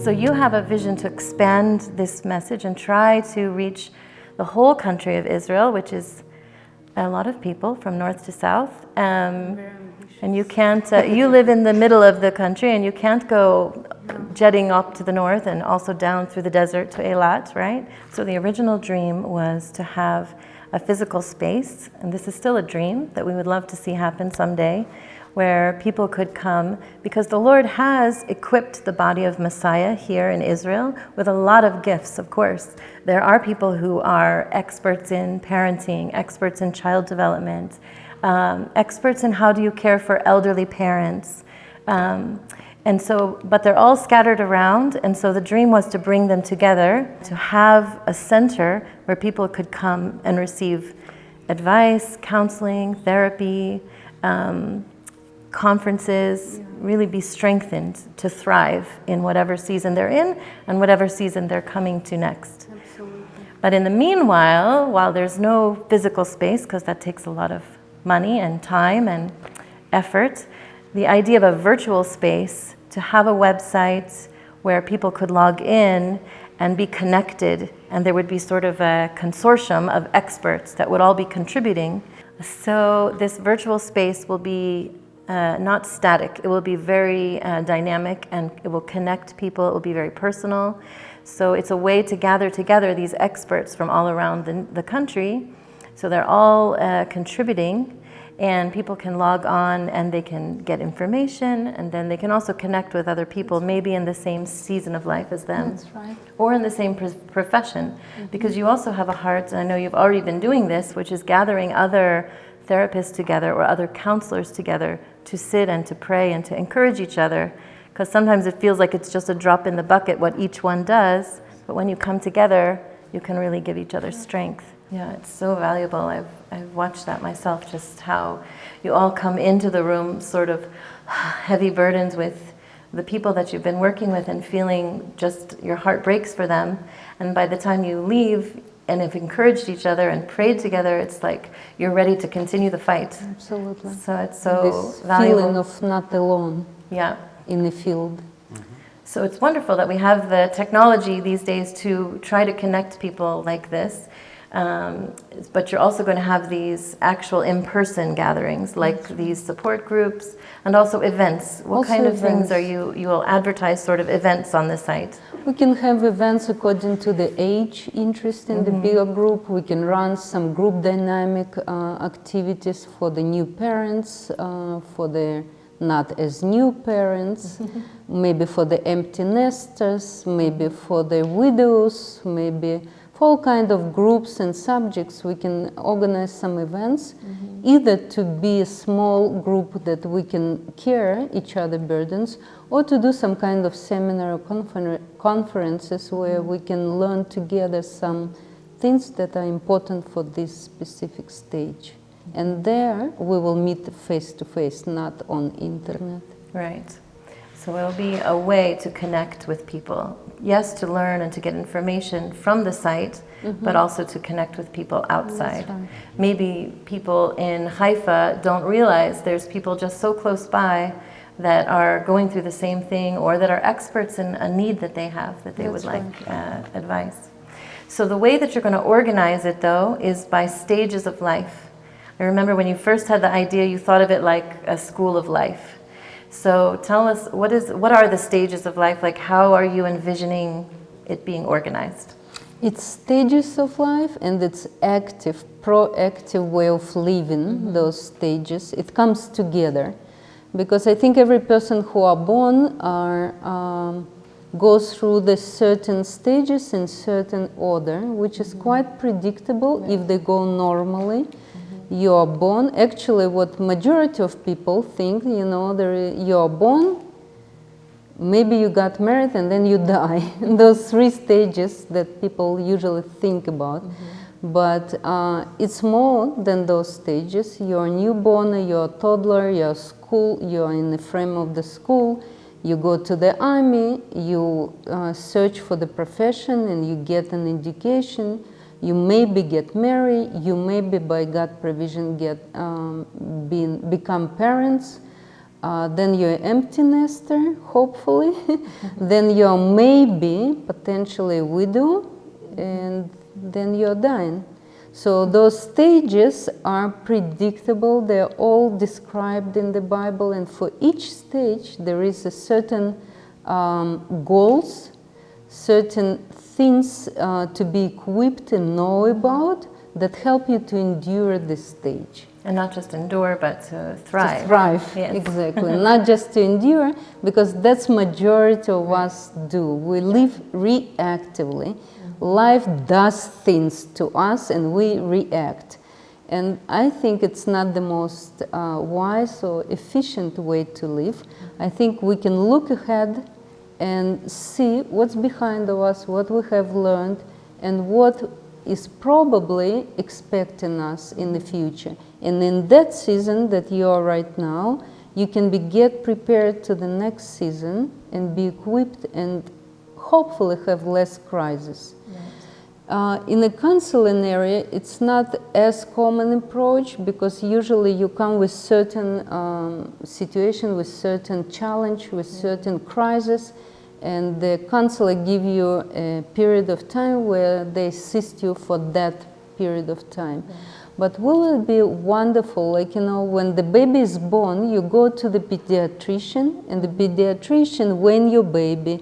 So you have a vision to expand this message and try to reach the whole country of Israel, which is a lot of people from north to south. And you can't, you live in the middle of the country and you can't go jetting up to the north and also down through the desert to Eilat, right? So the original dream was to have a physical space, and this is still a dream that we would love to see happen someday, where people could come, because the Lord has equipped the body of Messiah here in Israel with a lot of gifts, of course. There are people who are experts in parenting, experts in child development, experts in how do you care for elderly parents. And so, but they're all scattered around, and so the dream was to bring them together, to have a center where people could come and receive advice, counseling, therapy, conferences, really be strengthened to thrive in whatever season they're in and whatever season they're coming to next. Absolutely. But in the meanwhile, while there's no physical space, because that takes a lot of money and time and effort, the idea of a virtual space, to have a website where people could log in and be connected, and there would be sort of a consortium of experts that would all be contributing. So this virtual space will be not static. It will be very dynamic, and it will connect people. It will be very personal. So it's a way to gather together these experts from all around the country. So they're all contributing, and people can log on and they can get information, and then they can also connect with other people, maybe in the same season of life as them. That's right. Or in the same profession, because you also have a heart, and I know you've already been doing this, which is gathering other therapists together or other counselors together to sit and to pray and to encourage each other, because sometimes it feels like it's just a drop in the bucket what each one does, but when you come together, you can really give each other strength. Yeah, it's so valuable. I've watched that myself, just how you all come into the room sort of heavy burdens with the people that you've been working with and feeling just your heart breaks for them, and by the time you leave and have encouraged each other and prayed together, it's like you're ready to continue the fight. Absolutely. So it's so This valuable. feeling of not alone Yeah. in the field. So it's wonderful that we have the technology these days to try to connect people like this. But you're also going to have these actual in-person gatherings, like these support groups, and also events. What Also kind of things events. are you will advertise sort of events on the site? We can have events according to the age interest in the bigger group. We can run some group dynamic activities for the new parents, for the not as new parents, maybe for the empty nesters, maybe for the widows, maybe for all kind of groups and subjects. We can organize some events, either to be a small group that we can care each other burdens, or to do some kind of seminar or conferences where we can learn together some things that are important for this specific stage. And there we will meet face to face, not on internet. Right. So it'll be a way to connect with people. Yes, to learn and to get information from the site, but also to connect with people outside. right. Maybe people in Haifa don't realize there's people just so close by that are going through the same thing, or that are experts in a need that they have, that they would That's like advice. So the way that you're going to organize it, though, is by stages of life. I remember when you first had the idea, you thought of it like a school of life. So tell us, what are the stages of life? Like, how are you envisioning it being organized? It's stages of life, and it's active, proactive way of living those stages. It comes together, because I think every person who are born goes through the certain stages in certain order, which is quite predictable if they go normally. You are born, actually what majority of people think, you know, you are born, maybe you got married and then you die. Those three stages that people usually think about. But it's more than those stages. You're a newborn, you're a toddler, you're school, you're in the frame of the school, you go to the army, you search for the profession and you get an education. You maybe get married, you maybe by God provision become parents, then you're empty nester, hopefully, then you're maybe potentially a widow, and then you're dying. So those stages are predictable, they're all described in the Bible, and for each stage there is a certain goals, certain things to be equipped and know about that help you to endure this stage. And not just endure, but to thrive. To thrive, yes. exactly. Not just to endure, because that's majority of us do. We live reactively. Life does things to us and we react. And I think it's not the most wise or efficient way to live. I think we can look ahead and see what's behind of us, what we have learned, and what is probably expecting us in the future. And in that season that you are right now, you can get prepared to the next season and be equipped and hopefully have less crisis. Right. In the counseling area, it's not as common approach because usually you come with certain situation, with certain challenge, with certain crisis, and the counselor give you a period of time where they assist you for that period of time. Yeah. But will it be wonderful, like, you know, when the baby is born, you go to the pediatrician, and the pediatrician, when your baby,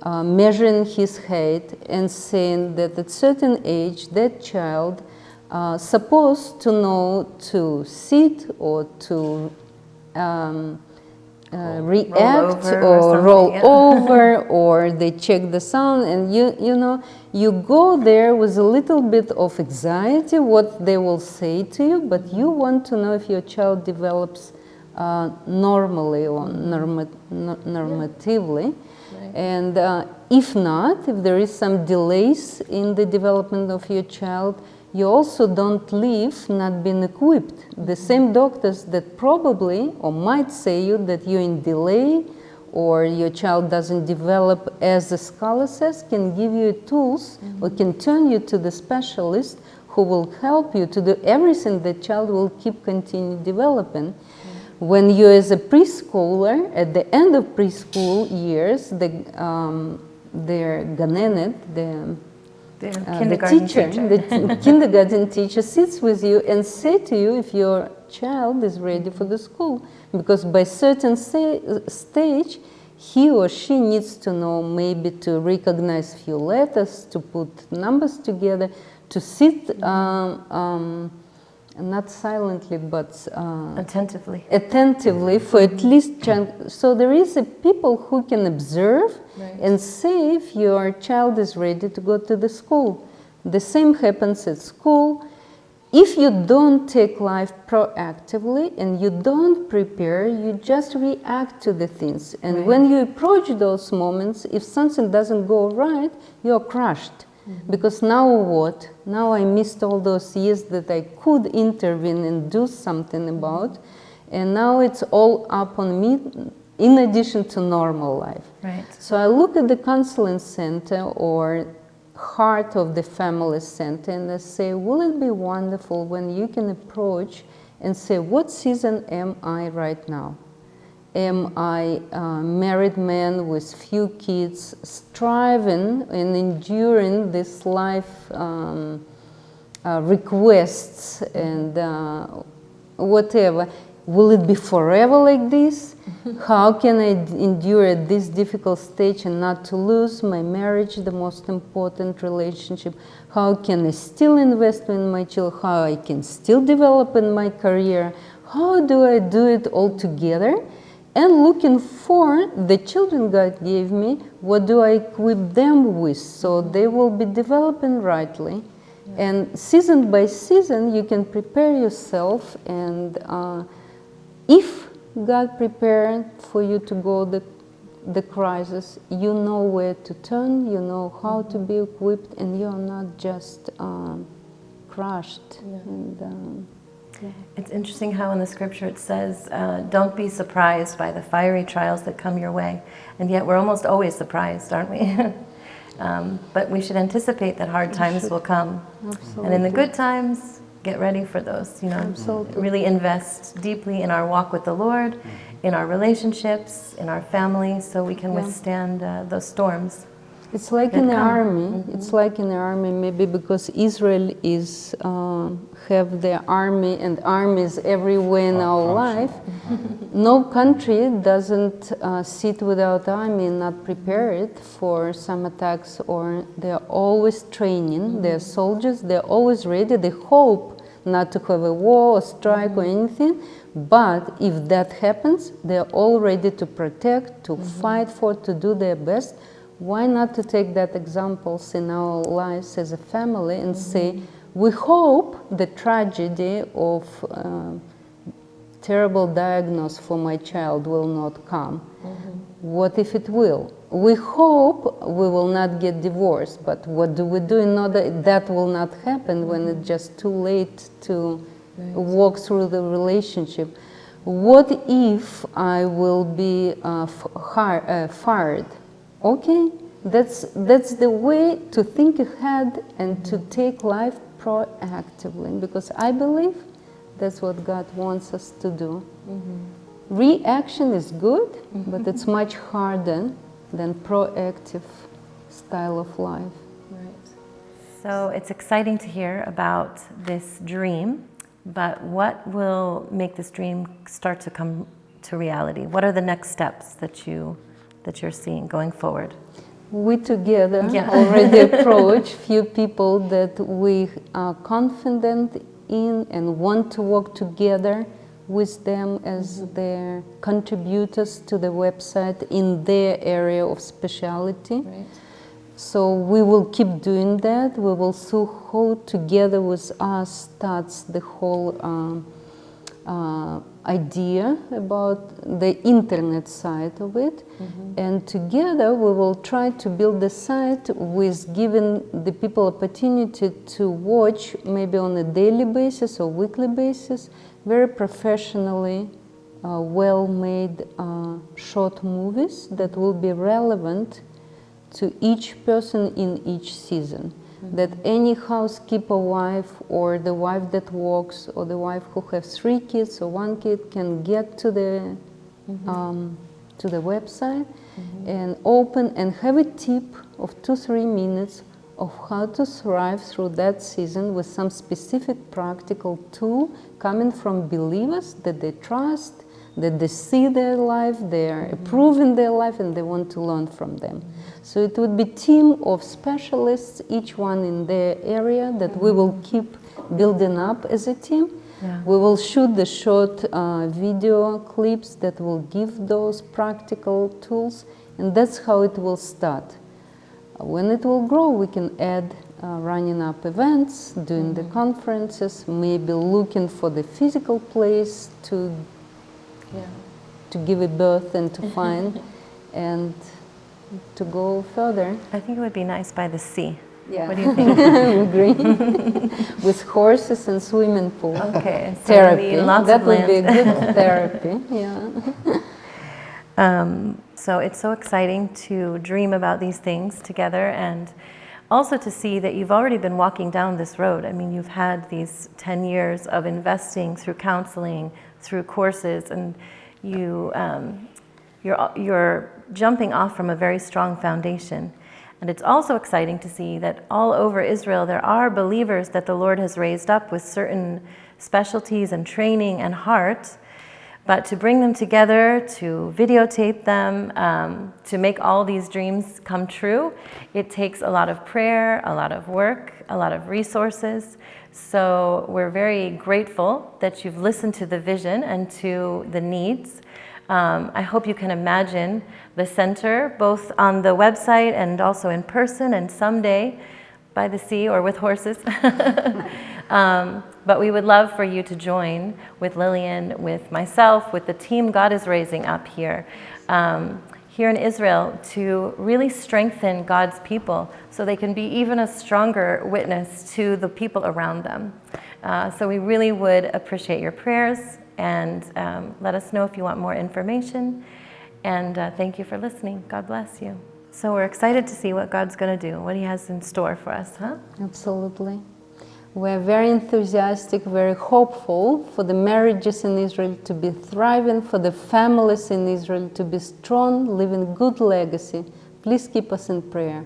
measuring his height and saying that at certain age, that child supposed to know to sit or to react or roll over, or they check the sound, and you know, you go there with a little bit of anxiety what they will say to you, but you want to know if your child develops normally or normatively. Right. And if not, if there is some delays in the development of your child, you also don't leave not being equipped. The same doctors that probably or might say you that you're in delay or your child doesn't develop as the scholar says can give you tools or can turn you to the specialist who will help you to do everything the child will keep continue developing. When you as a preschooler, at the end of preschool years, their ganenet, the teacher, the kindergarten teacher sits with you and say to you if your child is ready for the school. Because by certain stage, he or she needs to know maybe to recognize few letters, to put numbers together, to sit not silently, but attentively for at least chunk. So there is a people who can observe and say if your child is ready to go to the school. The same happens at school. If you don't take life proactively and you don't prepare, you just react to the things. And when you approach those moments, if something doesn't go right, you're crushed. Because now what? Now I missed all those years that I could intervene and do something about, and now it's all up on me in addition to normal life. Right. So I look at the counseling center or heart of the family center and I say, will it be wonderful when you can approach and say, what season am I right now? Am I a married man with few kids, striving and enduring this life requests and whatever? Will it be forever like this? How can I endure at this difficult stage and not to lose my marriage, the most important relationship? How can I still invest in my children? How I can still develop in my career? How do I do it all together? And looking for the children God gave me, what do I equip them with so they will be developing rightly. And season by season, you can prepare yourself, and if God prepared for you to go the crisis, you know where to turn, you know how to be equipped, and you're not just crushed. And, It's interesting how in the scripture it says, don't be surprised by the fiery trials that come your way. And yet we're almost always surprised, aren't we? But we should anticipate that hard times will come. Absolutely. And in the good times, get ready for those, Absolutely. really invest deeply in our walk with the Lord, in our relationships, in our family, so we can withstand those storms. It's like in the army. It's like in the army, maybe because Israel is have their army and armies everywhere in our life. No country doesn't sit without army, not prepared for some attacks, or they're always training. They're soldiers. They're always ready. They hope not to have a war or strike or anything. But if that happens, they're all ready to protect, to fight for, to do their best. Why not to take that examples in our lives as a family and say, we hope the tragedy of terrible diagnosis for my child will not come. What if it will? We hope we will not get divorced, but what do we do in order that will not happen when it's just too late to walk through the relationship? What if I will be fired? Okay, that's the way to think ahead and to take life proactively, because I believe that's what God wants us to do. Reaction is good, but it's much harder than proactive style of life. Right. So it's exciting to hear about this dream, but what will make this dream start to come to reality? What are the next steps that you're seeing going forward? We together already approach few people that we are confident in and want to work together with them as their contributors to the website in their area of specialty. Right. So we will keep doing that. We will so hold together with us starts the whole idea about the internet side of it. And together we will try to build the site with giving the people opportunity to watch maybe on a daily basis or weekly basis very professionally well-made short movies that will be relevant to each person in each season. That any housekeeper wife or the wife that works or the wife who has 3 kids or 1 kid can get to the website and open and have a tip of 2-3 minutes of how to thrive through that season with some specific practical tool coming from believers that they trust, that they see their life, they are approving their life, and they want to learn from them. So it would be a team of specialists, each one in their area, that we will keep building up as a team. We will shoot the short video clips that will give those practical tools, and that's how it will start. When it will grow, we can add running up events, doing the conferences, maybe looking for the physical place to give a birth and to find, and to go further. I think it would be nice by the sea. Yeah. What do you think? Agree. With horses and swimming pool. Okay. So Therapy. lots That of would be a land. good therapy. So it's so exciting to dream about these things together, and also to see that you've already been walking down this road. I mean, you've had these 10 years of investing through counseling, through courses, and you're jumping off from a very strong foundation. And it's also exciting to see that all over Israel there are believers that the Lord has raised up with certain specialties and training and heart, but to bring them together, to videotape them, to make all these dreams come true, it takes a lot of prayer, a lot of work, a lot of resources. So we're very grateful that you've listened to the vision and to the needs. I hope you can imagine the center, both on the website and also in person, and someday by the sea or with horses. But we would love for you to join with Lillian, with myself, with the team God is raising up here in Israel, to really strengthen God's people so they can be even a stronger witness to the people around them. So we really would appreciate your prayers, and let us know if you want more information. And thank you for listening. God bless you. So we're excited to see what God's going to do, what He has in store for us, huh? Absolutely. We're very enthusiastic, very hopeful for the marriages in Israel to be thriving, for the families in Israel to be strong, leaving good legacy. Please keep us in prayer.